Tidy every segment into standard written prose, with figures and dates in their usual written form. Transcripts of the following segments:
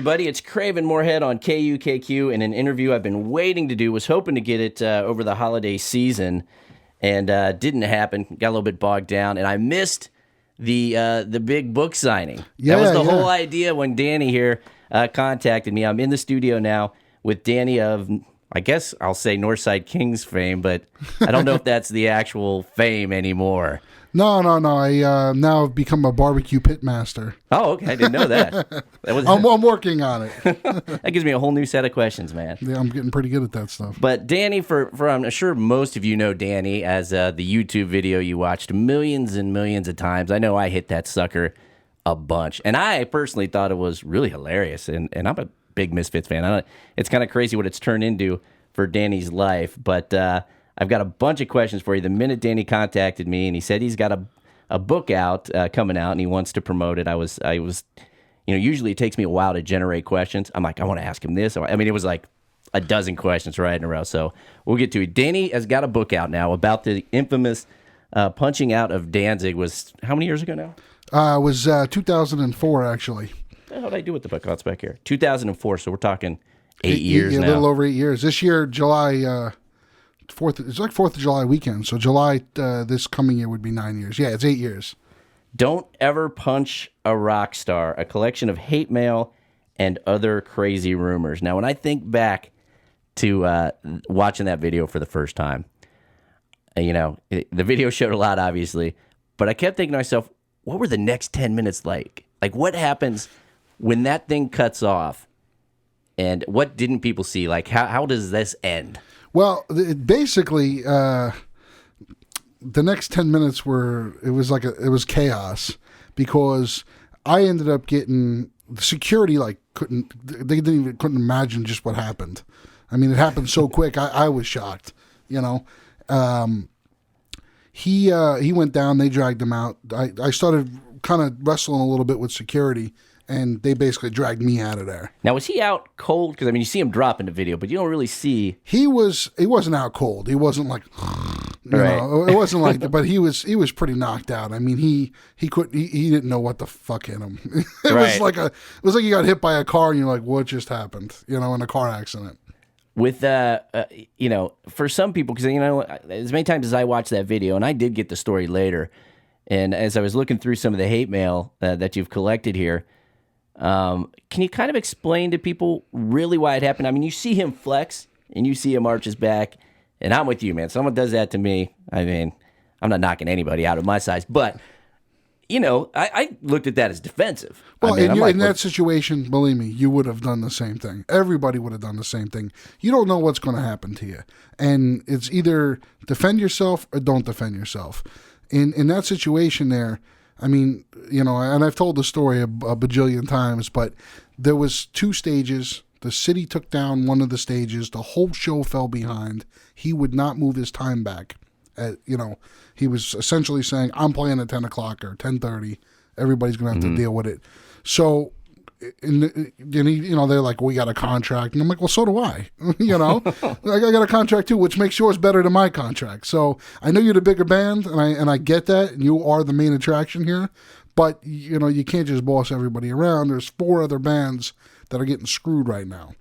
everybody. It's Craven Moorhead on KUKQ, and an interview I've been waiting to do. Was hoping to get it over the holiday season, and didn't happen. Got a little bit bogged down, and I missed the big book signing. Yeah, that was the whole idea when Danny here contacted me. I'm in the studio now with Danny of, I guess I'll say Northside Kings fame, but I don't know if that's the actual fame anymore. No. I now have become a barbecue pit master. Oh, okay. I didn't know that. I'm working on it. That gives me a whole new set of questions, man. Yeah, I'm getting pretty good at that stuff. But Danny, for I'm sure most of you know Danny as the YouTube video you watched millions and millions of times. I know I hit that sucker a bunch. And I personally thought it was really hilarious. And I'm a big Misfits fan. It's kind of crazy what it's turned into for Danny's life. But I've got a bunch of questions for you. The minute Danny contacted me and he said he's got a book out coming out and he wants to promote it, I was, usually it takes me a while to generate questions. I'm like, I want to ask him this. I mean, it was like a dozen questions right in a row. So we'll get to it. Danny has got a book out now about the infamous punching out of Danzig. Was how many years ago now? It was 2004, actually. What did I do with the book? Oh, it's back here. 2004. So we're talking 8 years now. A little over 8 years. This year, July 4th. It's like 4th of July weekend. So July this coming year would be 9 years. Yeah, it's 8 years. Don't Ever Punch a Rockstar, a collection of hate mail and other crazy rumors. Now, when I think back to watching that video for the first time, the video showed a lot, obviously, but I kept thinking to myself, what were the next 10 minutes like? Like, what happens when that thing cuts off? And what didn't people see? Like, how does this end? Well, basically, the next 10 minutes it was chaos, because I ended up getting the security couldn't imagine just what happened. I mean, it happened so quick. I was shocked. He went down. They dragged him out. I started kind of wrestling a little bit with security, and they basically dragged me out of there. Now, was he out cold? Because, you see him drop in the video, but you don't really see. He wasn't out cold. He wasn't like, it wasn't like that, but he was pretty knocked out. I mean, he didn't know what the fuck hit him. It was like he got hit by a car, and you're like, what just happened? In a car accident. With, for some people, because, as many times as I watched that video, and I did get the story later, and as I was looking through some of the hate mail that you've collected here, can you kind of explain to people really why it happened? I mean, you see him flex, and you see him arch his back, and I'm with you, man. Someone does that to me. I mean, I'm not knocking anybody out of my size, but, I looked at that as defensive. Well, in that situation, believe me, you would have done the same thing. Everybody would have done the same thing. You don't know what's going to happen to you. And it's either defend yourself or don't defend yourself. In that situation there, I mean, and I've told the story a bajillion times, but there was 2 stages. The city took down one of the stages. The whole show fell behind. He would not move his time back. He was essentially saying, I'm playing at 10 o'clock or 10:30. Everybody's going to have to deal with it. So, they're like, we got a contract. And I'm like, well, so do I. I got a contract too, which makes yours better than my contract. So I know you're the bigger band, and I get that, and you are the main attraction here. But, you can't just boss everybody around. There's 4 other bands that are getting screwed right now.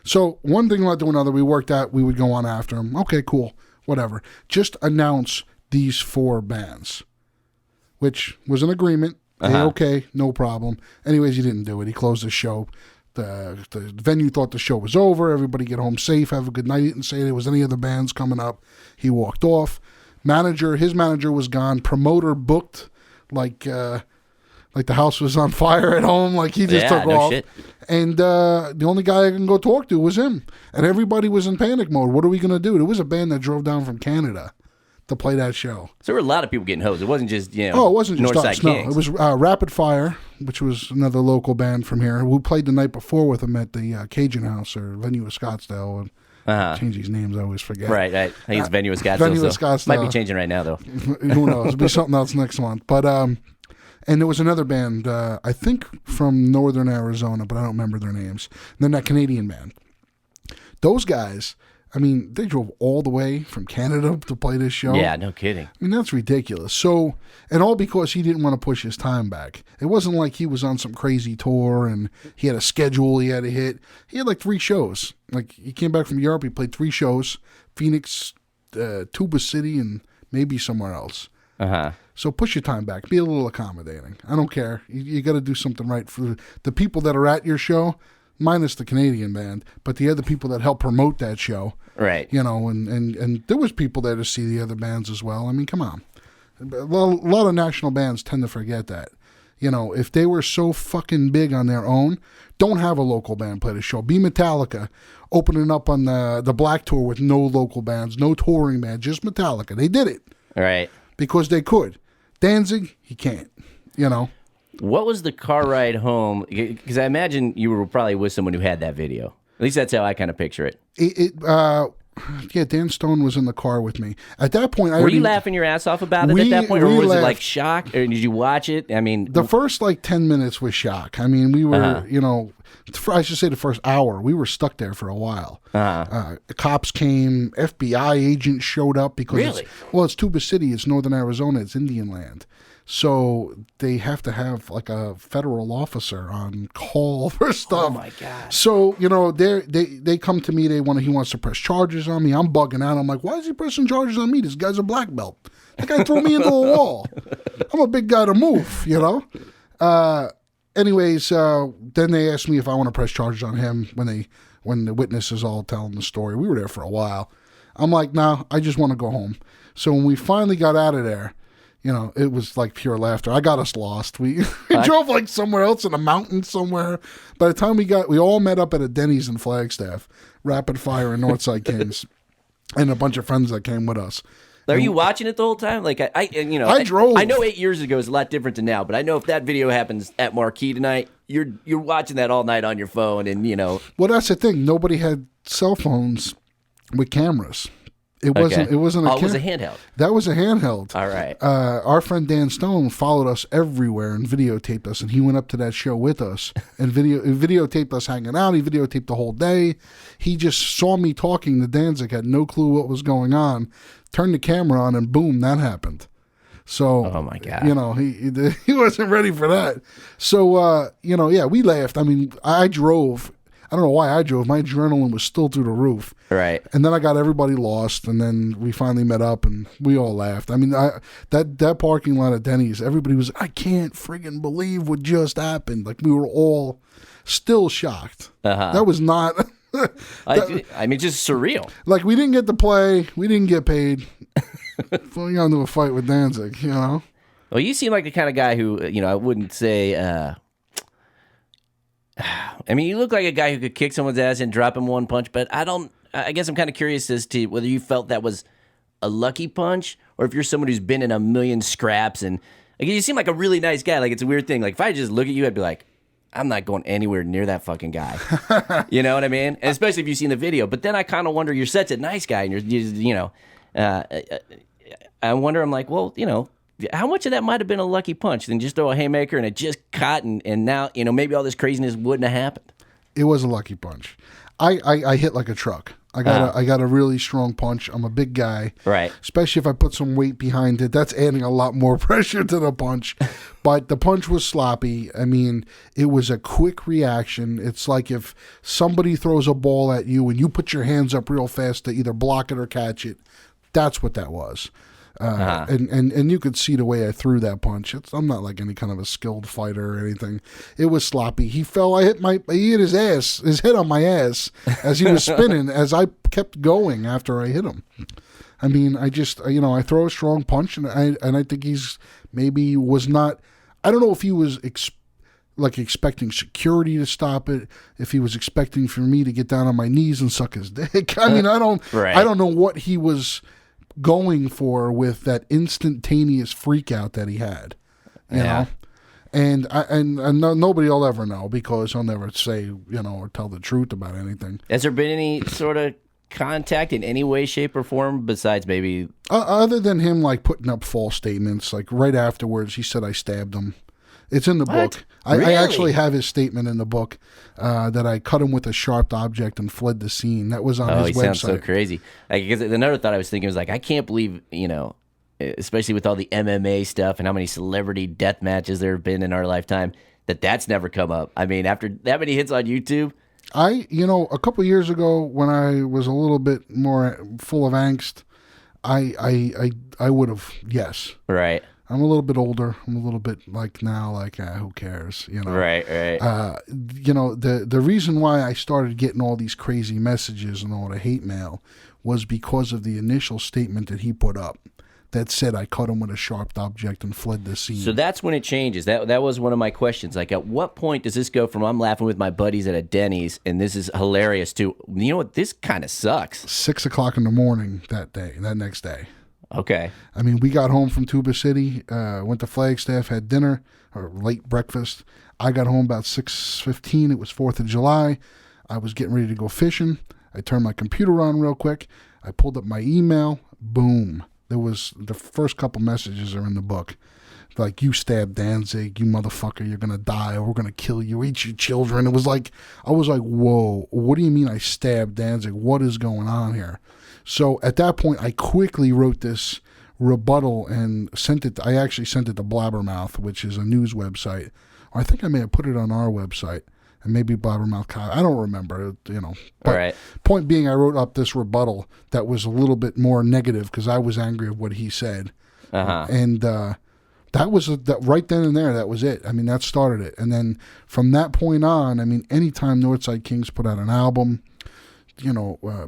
So one thing led to another. We worked out, we would go on after them. Okay, cool, whatever. Just announce these 4 bands, which was an agreement. Hey, okay, no problem. Anyways, he didn't do it. He closed the show. The venue thought the show was over. Everybody get home safe, have a good night. He didn't say there was any other bands coming up. He walked off. His manager was gone. Promoter booked like the house was on fire at home. Like he just took off. Shit. And the only guy I can go talk to was him. And everybody was in panic mode. What are we going to do? There was a band that drove down from Canada to play that show. So there were a lot of people getting hosed. It wasn't just, it wasn't just Northside Kings. No, it was Rapid Fire, which was another local band from here. We played the night before with them at the Cajun House or Venue of Scottsdale. And change these names, I always forget. Right. I think it's Venue of Scottsdale. Venue of Scottsdale. Might be changing right now, though. Who knows? It'll be something else next month. But and there was another band, I think from northern Arizona, but I don't remember their names. And then that Canadian band. Those guys, I mean, they drove all the way from Canada to play this show. Yeah, no kidding. I mean, that's ridiculous. So, and all because he didn't want to push his time back. It wasn't like he was on some crazy tour and he had a schedule he had to hit. He had like 3 shows. Like, he came back from Europe, he played 3 shows, Phoenix, Tuba City, and maybe somewhere else. Uh-huh. So push your time back. Be a little accommodating. I don't care. You got to do something right for the people that are at your show, minus the Canadian band, but the other people that help promote that show. Right. You know, and there was people there to see the other bands as well. I mean, come on. A lot of national bands tend to forget that. You know, if they were so fucking big on their own, don't have a local band play the show. Be Metallica, opening up on the Black Tour with no local bands, no touring band, just Metallica. They did it. Right. Because they could. Danzig, he can't. You know. What was the car ride home? Because I imagine you were probably with someone who had that video. At least that's how I kind of picture it. Yeah, Dan Stone was in the car with me. At that point, were you laughing your ass off about it at that point? Or was it like shock? Or did you watch it? I mean... The first, 10 minutes was shock. I mean, we were, I should say the first hour. We were stuck there for a while. The cops came. FBI agents showed up because... Really? It's Tuba City. It's northern Arizona. It's Indian land. So they have to have a federal officer on call for stuff. Oh my God. So, they come to me, he wants to press charges on me. I'm bugging out. I'm like, why is he pressing charges on me? This guy's a black belt. That guy threw me into a wall. I'm a big guy to move, Anyways, then they asked me if I want to press charges on him when the witnesses all telling the story. We were there for a while. I'm like, nah, I just want to go home. So when we finally got out of there, it was like pure laughter. I got us lost. We drove somewhere else in a mountain somewhere. By the time we all met up at a Denny's in Flagstaff, Rapid Fire in Northside Kings, and a bunch of friends that came with us. Are you watching it the whole time? I drove. I know 8 years ago is a lot different than now, but I know if that video happens at Marquee tonight, you're watching that all night on your phone, and Well, that's the thing. Nobody had cell phones with cameras. It wasn't. It wasn't. It was a handheld. That was a handheld. All right. Our friend Dan Stone followed us everywhere and videotaped us, and he went up to that show with us and videotaped us hanging out. He videotaped the whole day. He just saw me talking to Danzig, had no clue what was going on, turned the camera on, and boom, that happened. So, oh my God, he wasn't ready for that. So, we laughed. I mean, I drove. I don't know why I drove. My adrenaline was still through the roof. Right. And then I got everybody lost, and then we finally met up, and we all laughed. I mean, that parking lot at Denny's, everybody was, I can't friggin' believe what just happened. We were all still shocked. Uh-huh. That was not... I mean, just surreal. We didn't get to play. We didn't get paid. We got into a fight with Danzig, Well, you seem like the kind of guy who, I wouldn't say... I mean, you look like a guy who could kick someone's ass and drop him one punch, but I guess I'm kind of curious as to whether you felt that was a lucky punch or if you're someone who's been in a million scraps and you seem like a really nice guy. It's a weird thing. If I just look at you, I'd be like, I'm not going anywhere near that fucking guy. You know what I mean? And especially if you've seen the video. But then I kind of wonder, you're such a nice guy and I wonder, I'm like, well, how much of that might have been a lucky punch than just throw a haymaker and it just caught and now, maybe all this craziness wouldn't have happened. It was a lucky punch. I hit like a truck. I got a really strong punch. I'm a big guy. Right. Especially if I put some weight behind it. That's adding a lot more pressure to the punch. But the punch was sloppy. I mean, it was a quick reaction. It's like if somebody throws a ball at you and you put your hands up real fast to either block it or catch it. That's what that was. And you could see the way I threw that punch. I'm not like any kind of a skilled fighter or anything. It was sloppy. He fell. He hit his head on my ass as he was spinning as I kept going after I hit him. I mean, I just, I throw a strong punch and I think maybe was not, I don't know if he was expecting security to stop it, if he was expecting for me to get down on my knees and suck his dick. I mean, I don't know what he was going for with that instantaneous freak out that he had, you know, and nobody will ever know because he'll never say, or tell the truth about anything. Has there been any sort of contact in any way, shape, or form besides maybe other than him putting up false statements? Right afterwards, he said I stabbed him. It's in the What? book. I Really? actually have his statement in the book that I cut him with a sharp object and fled the scene. That was on Oh, his he website. sounds so crazy. Because another thought I was thinking was like, I can't believe, especially with all the MMA stuff and how many celebrity death matches there have been in our lifetime, that's never come up. I mean, after that many hits on YouTube. A couple years ago when I was a little bit more full of angst, I would have, yes. Right. I'm a little bit older. I'm a little bit like now, like who cares, Right. The reason why I started getting all these crazy messages and all the hate mail was because of the initial statement that he put up that said I cut him with a sharp object and fled the scene. So that's when it changes. That was one of my questions. Like, at what point does this go from I'm laughing with my buddies at a Denny's and this is hilarious to, you know what, this kind of sucks. 6:00 in the morning that next day. Okay. I mean, we got home from Tuba City, went to Flagstaff, had dinner, or late breakfast. I got home about 6:15. It was 4th of July. I was getting ready to go fishing. I turned my computer on real quick. I pulled up my email. Boom. There was the first couple messages are in the book. Like, you stabbed Danzig, you motherfucker, you're going to die, or we're going to kill you, eat your children. It was like, I was like, whoa, what do you mean I stabbed Danzig? What is going on here? So at that point, I quickly wrote this rebuttal and sent it. I actually sent it to Blabbermouth, which is a news website. Or I think I may have put it on our website. And maybe Blabbermouth, I don't remember, But All right. Point being, I wrote up this rebuttal that was a little bit more negative because I was angry at what he said. Uh-huh. And that was right then and there. That was it. I mean, that started it. And then from that point on, I mean, anytime Northside Kings put out an album,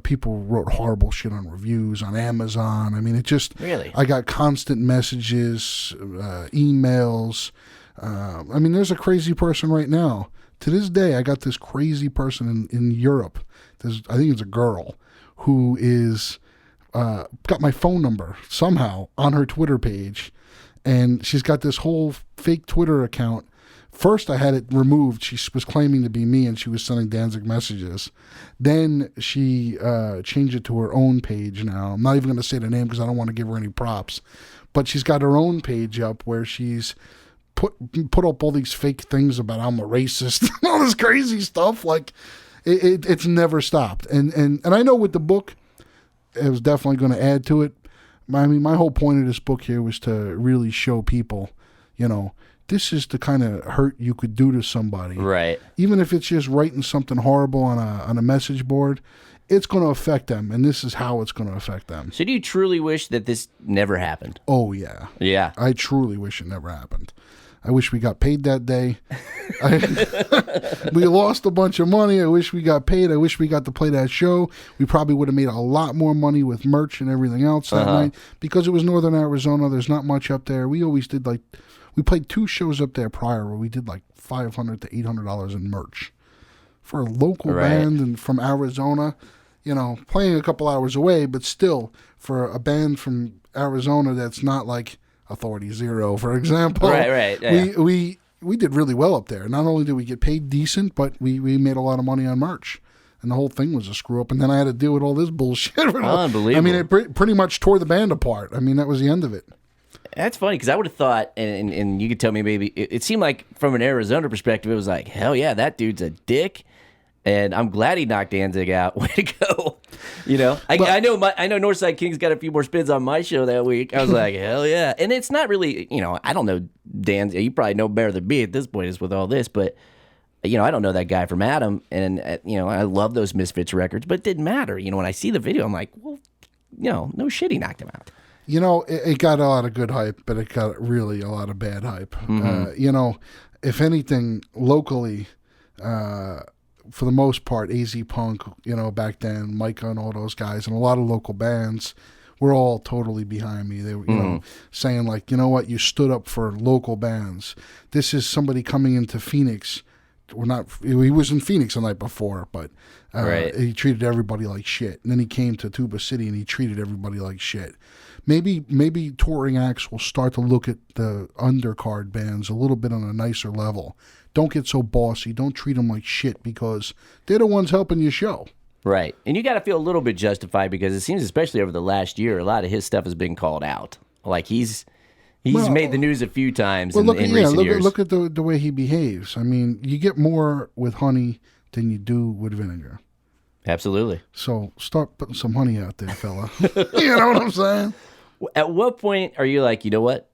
people wrote horrible shit on reviews on Amazon. I mean, it just Really? I got constant messages, emails. I mean, there's a crazy person right now. To this day, I got this crazy person in Europe. I think it's a girl who is got my phone number somehow on her Twitter page, and she's got this whole fake Twitter account. First, I had it removed. She was claiming to be me, and she was sending Danzig messages. Then she changed it to her own page now. I'm not even going to say the name because I don't want to give her any props. But she's got her own page up where she's put up all these fake things about I'm a racist and all this crazy stuff. Like, it's never stopped. And I know with the book, it was definitely going to add to it. I mean, my whole point of this book here was to really show people, this is the kind of hurt you could do to somebody. Right. Even if it's just writing something horrible on a message board, it's going to affect them, and this is how it's going to affect them. So do you truly wish that this never happened? Oh, yeah. Yeah. I truly wish it never happened. I wish we got paid that day. We lost a bunch of money. I wish we got paid. I wish we got to play that show. We probably would have made a lot more money with merch and everything else that night. Because it was Northern Arizona, there's not much up there. We always did we played 2 shows up there prior where we did $500 to $800 in merch. For a local band and from Arizona, playing a couple hours away, but still for a band from Arizona that's not like Authority Zero, for example. Right. Yeah. We did really well up there. Not only did we get paid decent, but we made a lot of money on merch. And the whole thing was a screw up. And then I had to deal with all this bullshit. Unbelievable. I mean, it pretty much tore the band apart. I mean, that was the end of it. That's funny because I would have thought, and you could tell me maybe, it seemed like from an Arizona perspective, it was like, hell yeah, that dude's a dick. And I'm glad he knocked Danzig out. Way to go. I know Northside Kings got a few more spins on my show that week. I was like, hell yeah. And it's not really, I don't know Danzig. You probably know better than me at this point is with all this. But, I don't know that guy from Adam. And, I love those Misfits records. But it didn't matter. When I see the video, I'm like, well, no shit, he knocked him out. It got a lot of good hype, but it got really a lot of bad hype. Mm-hmm. If anything, locally, for the most part, AZ Punk, back then, Micah and all those guys, and a lot of local bands were all totally behind me. They were, saying like, what, you stood up for local bands. This is somebody coming into Phoenix. He was in Phoenix the night before, but he treated everybody like shit. And then he came to Tuba City and he treated everybody like shit. Maybe touring acts will start to look at the undercard bands a little bit on a nicer level. Don't get so bossy. Don't treat them like shit because they're the ones helping your show. Right. And you got to feel a little bit justified because it seems, especially over the last year, a lot of his stuff has been called out. Like he's He's made the news a few times Well, in recent years. Look at the way he behaves. I mean, you get more with honey than you do with vinegar. Absolutely. So start putting some honey out there, fella. You know what I'm saying? At what point are you like, you know what?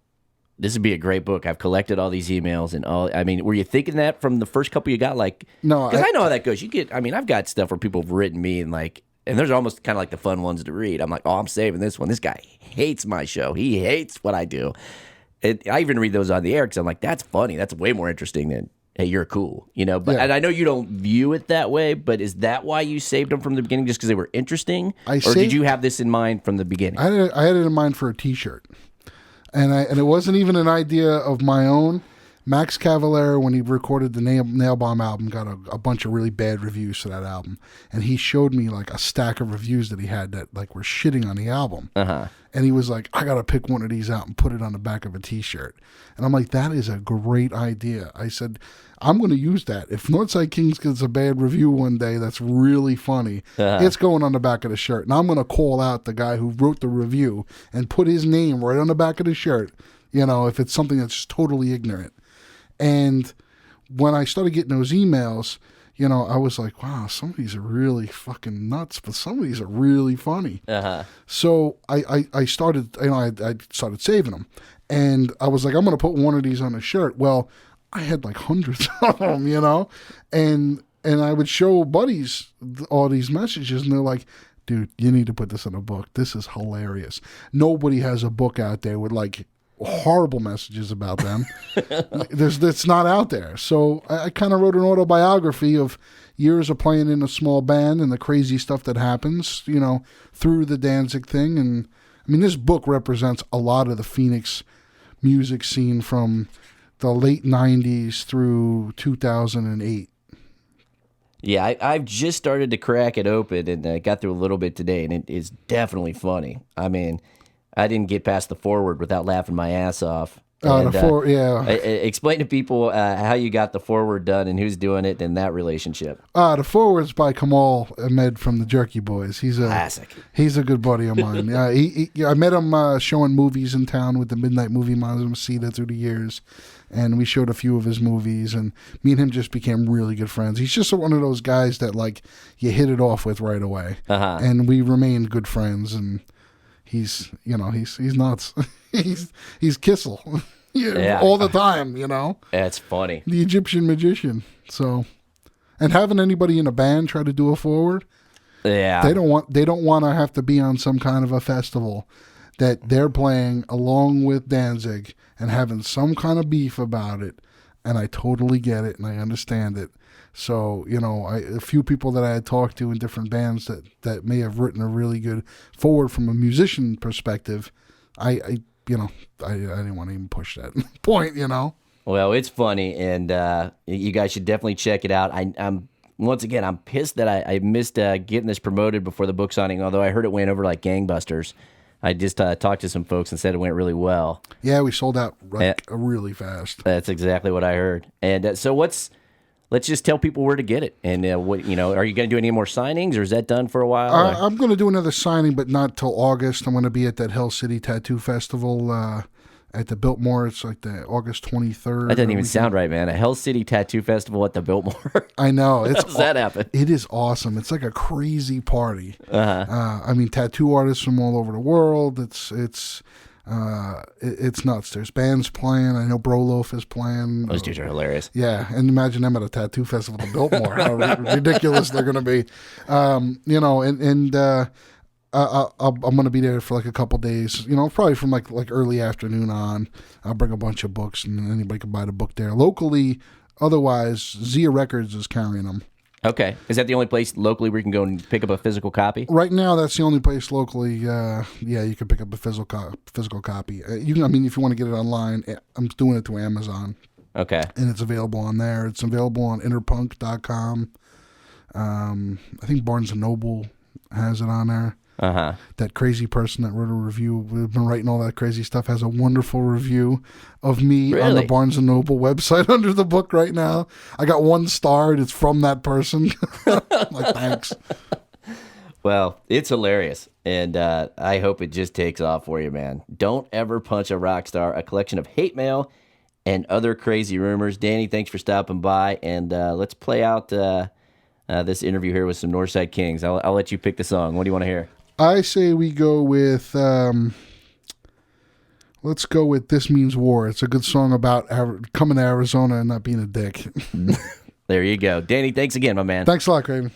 This would be a great book. I've collected all these emails and all. I mean, were you thinking that from the first couple you got? Like, No, because I know how that goes. You get. I mean, I've got stuff where people have written me and like. And there's almost kind of like the fun ones to read. I'm like, oh, I'm saving this one. This guy hates my show. He hates what I do. I even read those on the air because I'm like, that's funny. That's way more interesting than, hey, you're cool. You know, but and I know you don't view it that way, but is that why you saved them from the beginning just because they were interesting? Or did you have this in mind from the beginning? I had it in mind for a T-shirt. And it wasn't even an idea of my own. Max Cavalera, when he recorded the Nail Bomb album, got a bunch of really bad reviews for that album. And he showed me like a stack of reviews that he had that like were shitting on the album. Uh-huh. And he was like, I got to pick one of these out and put it on the back of a T-shirt. And I'm like, that is a great idea. I said, I'm going to use that. If Northside Kings gets a bad review one day that's really funny, it's going on the back of the shirt. And I'm going to call out the guy who wrote the review and put his name right on the back of the shirt, you know, if it's something that's just totally ignorant. And when I started getting those emails, you know, I was like, wow, some of these are really fucking nuts, but some of these are really funny. Uh-huh. So I started, you know, I started saving them. And I was like, I'm going to put one of these on a shirt. Well, I had like hundreds of them, you know, and I would show buddies all these messages, and they're like, dude, you need to put this in a book. This is hilarious. Nobody has a book out there with like horrible messages about them. It's not out there. So I kind of wrote an autobiography of years of playing in a small band and the crazy stuff that happens, you know, through the Danzig thing. And I mean, this book represents a lot of the Phoenix music scene from the late 90s through 2008. Yeah, I've just started to crack it open and got through a little bit today, and it is definitely funny. I mean, I didn't get past the foreword without laughing my ass off. Explain to people how you got the foreword done and who's doing it in that relationship. The foreword's by Kamal Ahmed from the Jerky Boys. He's a classic. He's a good buddy of mine. I met him showing movies in town with the Midnight Movie Mazda through the years, and we showed a few of his movies, and me and him just became really good friends. He's just one of those guys that like you hit it off with right away, and we remained good friends. And he's nuts. he's Kissel. All the time, you know. That's funny. The Egyptian magician. So, and having anybody in a band try to do a forward, they don't want to have to be on some kind of a festival that they're playing along with Danzig and having some kind of beef about it. And I totally get it and I understand it. So, you know, a few people that I had talked to in different bands that may have written a really good forward from a musician perspective, I didn't want to even push that point, you know. Well, it's funny, and you guys should definitely check it out. I'm pissed that I missed getting this promoted before the book signing, although I heard it went over like gangbusters. I just talked to some folks and said it went really well. Yeah, we sold out really fast. That's exactly what I heard. And so let's just tell people where to get it. And are you going to do any more signings, or is that done for a while? I'm going to do another signing, but not till August. I'm going to be at that Hell City Tattoo Festival at the Biltmore. It's like the August 23rd. That doesn't even sound right, man. A Hell City Tattoo Festival at the Biltmore. I know. How does that happen? It is awesome. It's like a crazy party. I mean, tattoo artists from all over the world. It's nuts. There's bands playing. I know Broloaf is playing. Those dudes are hilarious. Yeah, and imagine them at a tattoo festival at Biltmore. How ridiculous they're going to be. I'm going to be there for like a couple days. You know, probably from like early afternoon on. I'll bring a bunch of books, and anybody can buy the book there locally. Otherwise, Zia Records is carrying them. Okay. Is that the only place locally where you can go and pick up a physical copy? Right now, that's the only place locally. You can pick up a physical copy. If you want to get it online, I'm doing it through Amazon. Okay. And it's available on there. It's available on interpunk.com. I think Barnes & Noble has it on there. That crazy person that wrote a review, we've been writing all that crazy stuff, has a wonderful review of me on the Barnes & Noble website under the book right now. I got 1 star, and it's from that person. I'm like, thanks. Well, it's hilarious, and I hope it just takes off for you, man. Don't ever punch a rock star. A collection of hate mail and other crazy rumors. Danny, thanks for stopping by, and let's play out this interview here with some Northside Kings. I'll let you pick the song. What do you want to hear? I say we go with, let's go with This Means War. It's a good song about coming to Arizona and not being a dick. There you go. Danny, thanks again, my man. Thanks a lot, Craven.